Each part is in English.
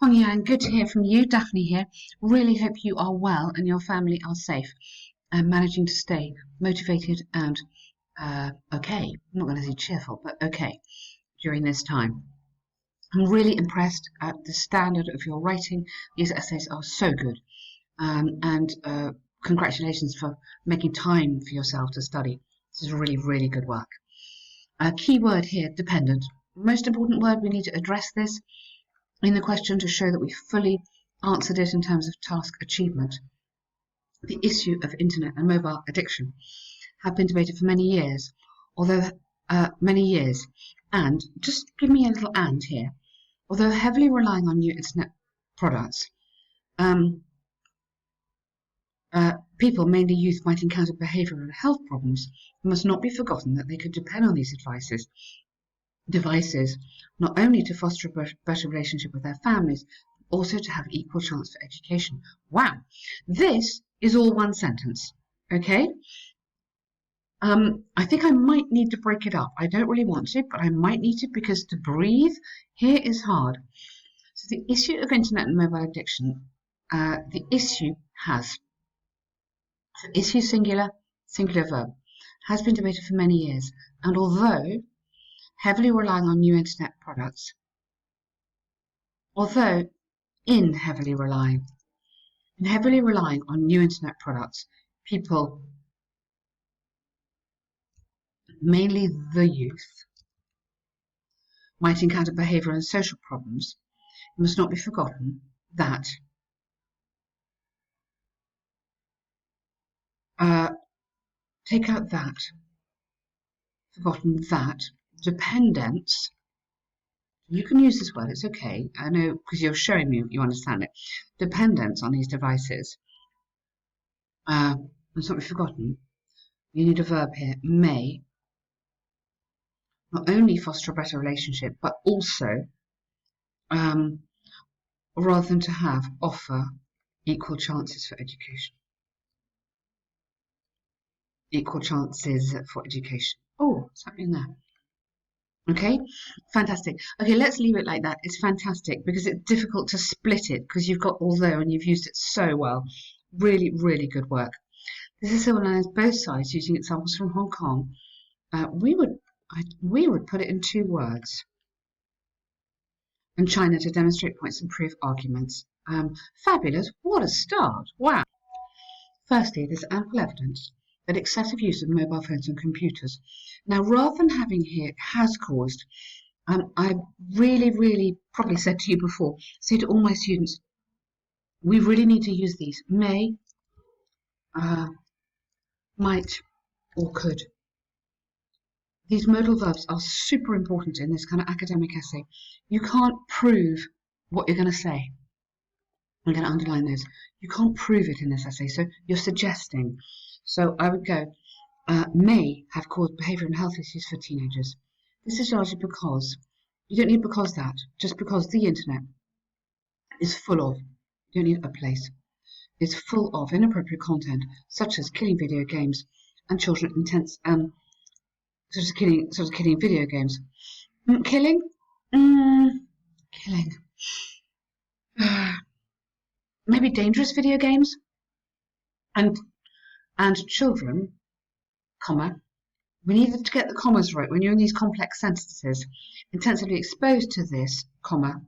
Hongyan, good to hear from you. Daphne here. Really hope you are well and your family are safe and managing to stay motivated and okay. I'm not going to say cheerful, but okay during this time. I'm really impressed at the standard of your writing. These essays are so good. And congratulations for making time for yourself to study. This is really, really good work. Key word here, dependent. Most important word, we need to address this in the question to show that we fully answered it in terms of task achievement. The issue of internet and mobile addiction have been debated for many years, and just give me a little and here, although heavily relying on new internet products, people, mainly youth, might encounter behavioural and health problems. It must not be forgotten that they could depend on these devices not only to foster a better relationship with their families, but also to have equal chance for education. Wow, this is all one sentence, okay? I think I might need to break it up. I don't really want to, but I might need to, because to breathe here is hard. So the issue of internet and mobile addiction, the issue singular verb, has been debated for many years, and although heavily relying on new internet products, heavily relying on new internet products, people, mainly the youth, might encounter behavioural and social problems. It must not be forgotten that dependence, you can use this word, it's okay, I know, because you're showing me you understand it. Dependence on these devices must not be forgotten. You need a verb here, may not only foster a better relationship, but also, rather than to have, offer equal chances for education. Equal chances for education. Oh, something there. Okay, fantastic. Okay, let's leave it like that. It's fantastic because it's difficult to split it because you've got although and you've used it so well. Really, really good work. This is so nice. Both sides using examples from Hong Kong. We would put it in 2 words. And China to demonstrate points and prove arguments. Fabulous. What a start. Wow. Firstly, there's ample evidence that excessive use of mobile phones and computers. Now, rather than having here has caused, I really probably said to you before, say to all my students, we really need to use these may, might, or could. These modal verbs are super important in this kind of academic essay. You can't prove what you're going to say. I'm going to underline those. You can't prove it in this essay, so you're suggesting. So I would go, may have caused behaviour and health issues for teenagers. This is largely because, you don't need because that, just because the internet is full of, you don't need a place, is full of inappropriate content, such as killing video games and children killing video games. Killing? Killing. Maybe dangerous video games and children, comma, we needed to get the commas right when you're in these complex sentences. Intensively exposed to this, comma,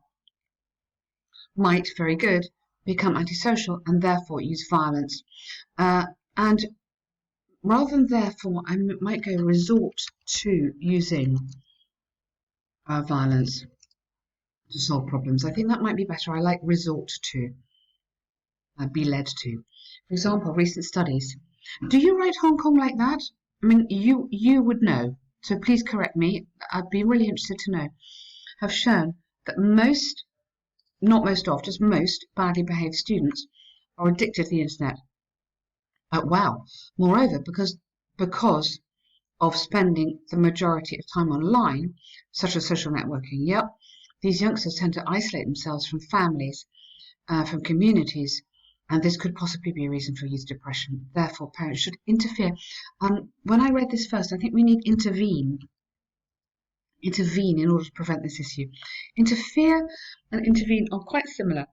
might, very good, become antisocial and therefore use violence. And rather than therefore, I might go resort to using violence to solve problems. I think that might be better. I like resort to, be led to. For example, recent studies. Do you write Hong Kong like that? I mean, you would know, so please correct me. I'd be really interested to know. Have shown that most, not most of, just most badly behaved students are addicted to the internet. Wow. Moreover, because of spending the majority of time online, such as social networking, yep, these youngsters tend to isolate themselves from families, from communities, and this could possibly be a reason for youth depression. Therefore, parents should interfere. When I read this first, I think we need intervene intervene in order to prevent this issue. Interfere and intervene are quite similar,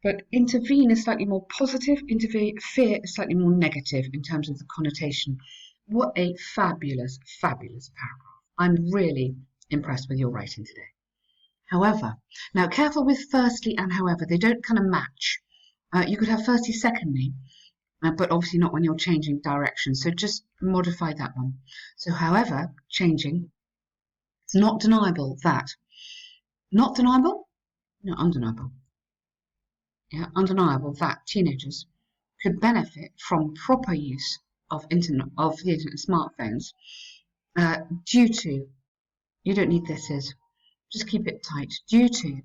but intervene is slightly more positive, interfere is slightly more negative in terms of the connotation. What a fabulous, fabulous paragraph. I'm really impressed with your writing today. However, now careful with firstly and however, they don't kind of match. You could have firstly, secondly, but obviously not when you're changing direction. So just modify that one. So however, changing, it's not deniable that. Not deniable? No, undeniable. Yeah, undeniable that teenagers could benefit from proper use of the internet smartphones due to, you don't need this is, just keep it tight, due to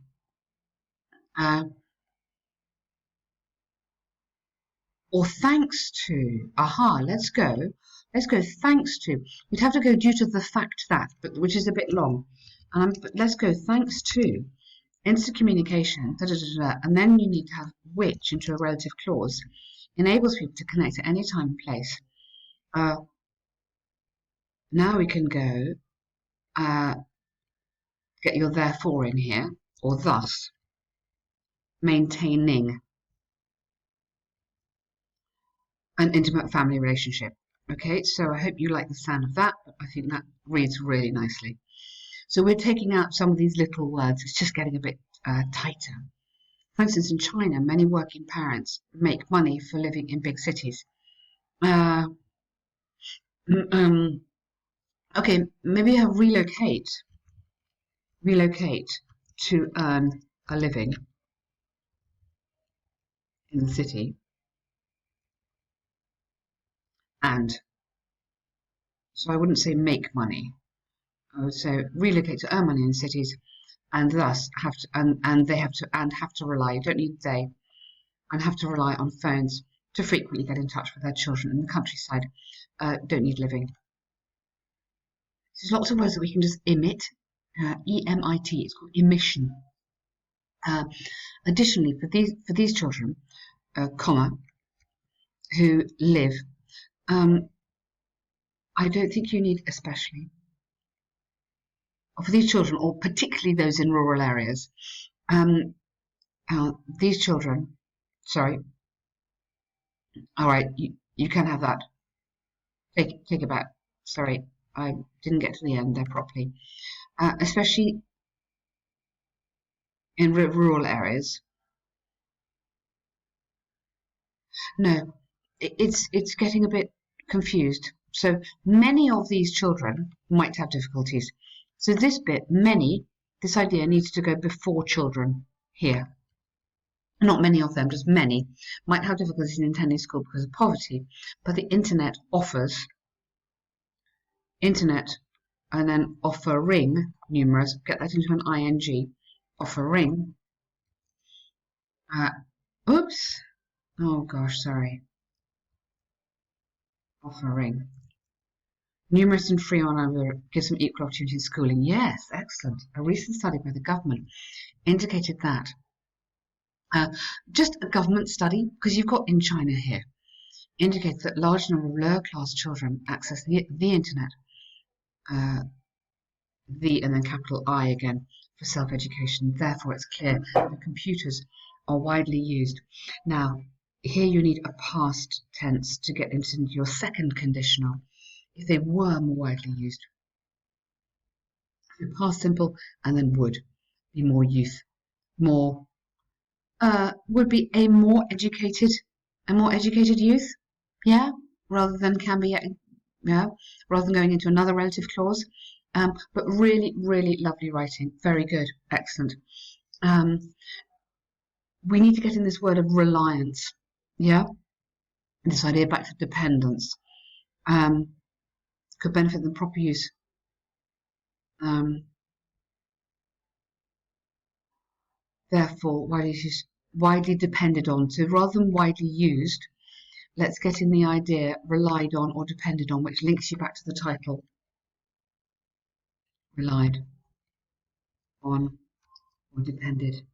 or thanks to, let's go thanks to, we'd have to go due to the fact that, but which is a bit long, but let's go thanks to instant communication, and then you need to have which into a relative clause, enables people to connect at any time and place. Now we can go, get your therefore in here, or thus, maintaining an intimate family relationship. Okay, so I hope you like the sound of that. I think that reads really nicely. So we're taking out some of these little words. It's just getting a bit tighter. For instance, in China, many working parents make money for living in big cities. Okay, maybe relocate to earn a living in the city, and so I wouldn't say make money. I would say relocate to earn money in cities, and thus have to and they have to rely. Don't need they, and have to rely on phones to frequently get in touch with their children in the countryside. Don't need living. There's lots of words that we can just emit. E-M-I-T. It's called emission. Additionally, for these children, who live, I don't think you need especially. Or for these children, or particularly those in rural areas, these children, sorry, all right, you can have that. Take it back. Sorry, I didn't get to the end there properly. Especially in rural areas. No, it's getting a bit confused. So many of these children might have difficulties. So this bit, many, this idea needs to go before children here. Not many of them, just many, might have difficulties in attending school because of poverty, but the internet offers, and then offering, numerous, get that into an ing, offering, oops, oh gosh, sorry, offering, numerous and free online gives them equal opportunity in schooling. Yes, excellent. A recent study by the government indicated that. Just a government study, because you've got in China here, indicates that large number of lower class children access the internet, and then capital I again for self-education. Therefore, it's clear that computers are widely used. Now, here you need a past tense to get into your second conditional. If they were more widely used, past simple, and then would be more youth, more would be a more educated youth, yeah, rather than can be, yeah, rather than going into another relative clause. But really, really lovely writing, very good, excellent. We need to get in this word of reliance, yeah, this idea back to dependence. Could benefit the proper use. Therefore, widely depended on. So rather than widely used, let's get in the idea relied on or depended on, which links you back to the title. Relied on or depended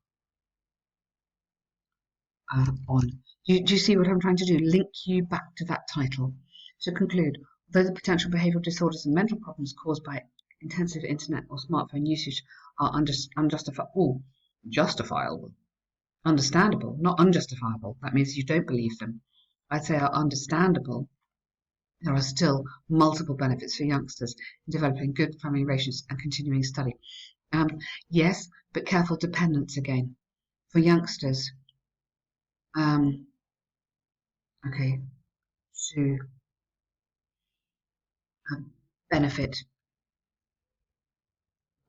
on. Do you see what I'm trying to do? Link you back to that title. To conclude, although the potential behavioural disorders and mental problems caused by intensive internet or smartphone usage are unjustifiable. Justifiable. Understandable, not unjustifiable. That means you don't believe them. I'd say are understandable. There are still multiple benefits for youngsters in developing good family relations and continuing study. Yes, but careful dependence again. For youngsters, okay, to benefit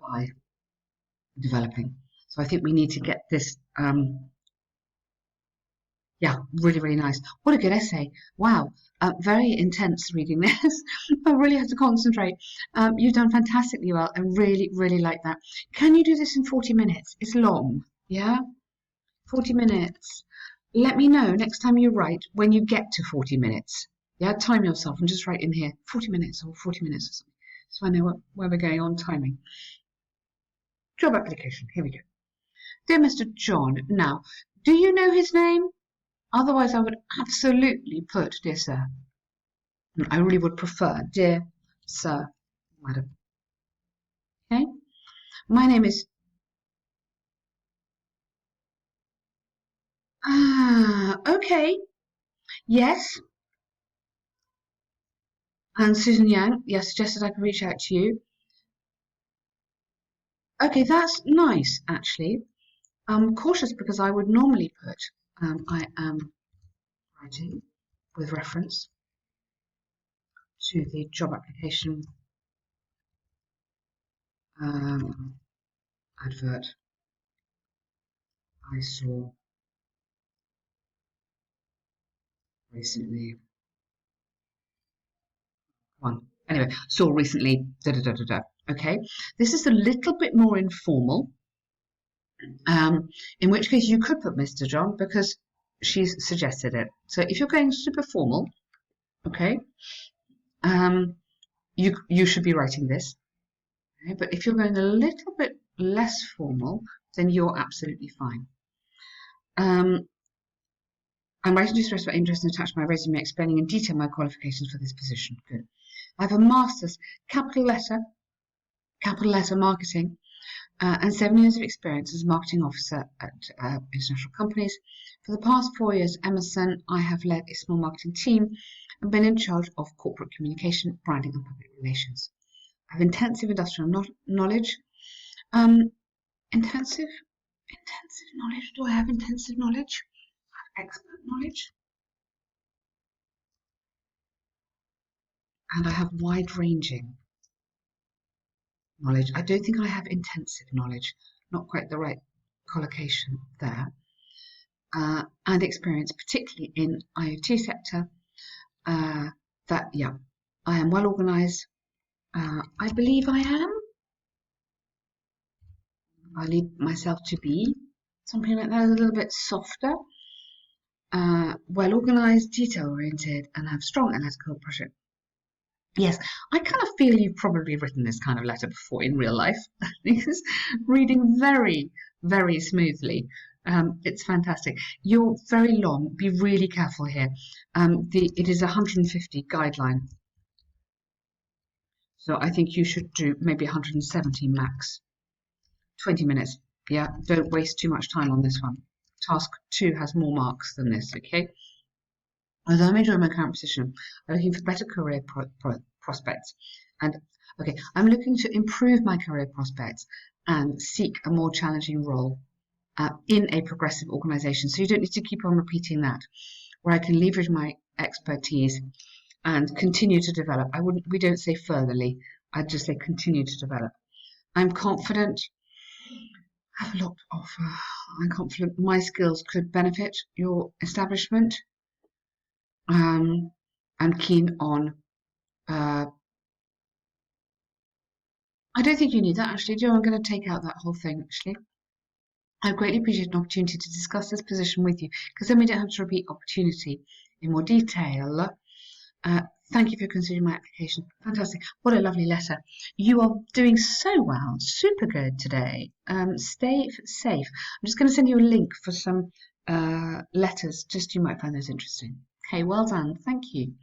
by developing. So I think we need to get this, yeah, really, really nice. What a good essay. Wow. Very intense reading this. I really have to concentrate. You've done fantastically well. I really, really like that. Can you do this in 40 minutes? It's long. Yeah? 40 minutes. Let me know next time you write when you get to 40 minutes. Yeah, time yourself and just write in here 40 minutes or 40 minutes or something. So I know where we're going on timing. Job application. Here we go. Dear Mr. John, now, do you know his name? Otherwise, I would absolutely put dear sir. I really would prefer dear sir, madam. Okay? My name is okay. Yes. And Susan Yang, yes, suggested I could reach out to you. Okay, that's nice actually. I'm cautious because I would normally put I am writing with reference to the job application advert I saw recently. Anyway, saw recently. Da da da da da. Okay, this is a little bit more informal. In which case you could put Mr. John because she's suggested it. So if you're going super formal, okay, you should be writing this. Okay? But if you're going a little bit less formal, then you're absolutely fine. I'm writing to express my interest and attach my resume explaining in detail my qualifications for this position. Good. I have a master's, capital letter marketing, and 7 years of experience as a marketing officer at international companies. For the past 4 years, Emerson, I have led a small marketing team and been in charge of corporate communication, branding, and public relations. I have intensive industrial knowledge. Intensive knowledge? Do I have intensive knowledge? I have expert knowledge. And I have wide-ranging knowledge. I don't think I have intensive knowledge. Not quite the right collocation there. And experience, particularly in IoT sector. I am well organized. I believe I am. I lead myself to be something like that, a little bit softer. Well organized, detail oriented, and have strong analytical project. Yes, I kind of feel you've probably written this kind of letter before in real life. Because reading very, very smoothly. It's fantastic. You're very long. Be really careful here. It is 150 guideline. So I think you should do maybe 170 max. 20 minutes. Yeah, don't waste too much time on this one. Task 2 has more marks than this, okay? Although I'm enjoying my current position, I'm looking for better career prospects. And okay, I'm looking to improve my career prospects and seek a more challenging role in a progressive organization. So you don't need to keep on repeating that, where I can leverage my expertise and continue to develop. We don't say furtherly, I'd just say continue to develop. I'm confident. I have a lot to offer. I'm confident my skills could benefit your establishment. I'm keen on. I don't think you need that actually, do you? I'm going to take out that whole thing actually. I greatly appreciate an opportunity to discuss this position with you because then we don't have to repeat opportunity in more detail. Thank you for considering my application. Fantastic. What a lovely letter. You are doing so well. Super good today. Stay safe. I'm just going to send you a link for some letters. Just you might find those interesting. Okay, well done. Thank you.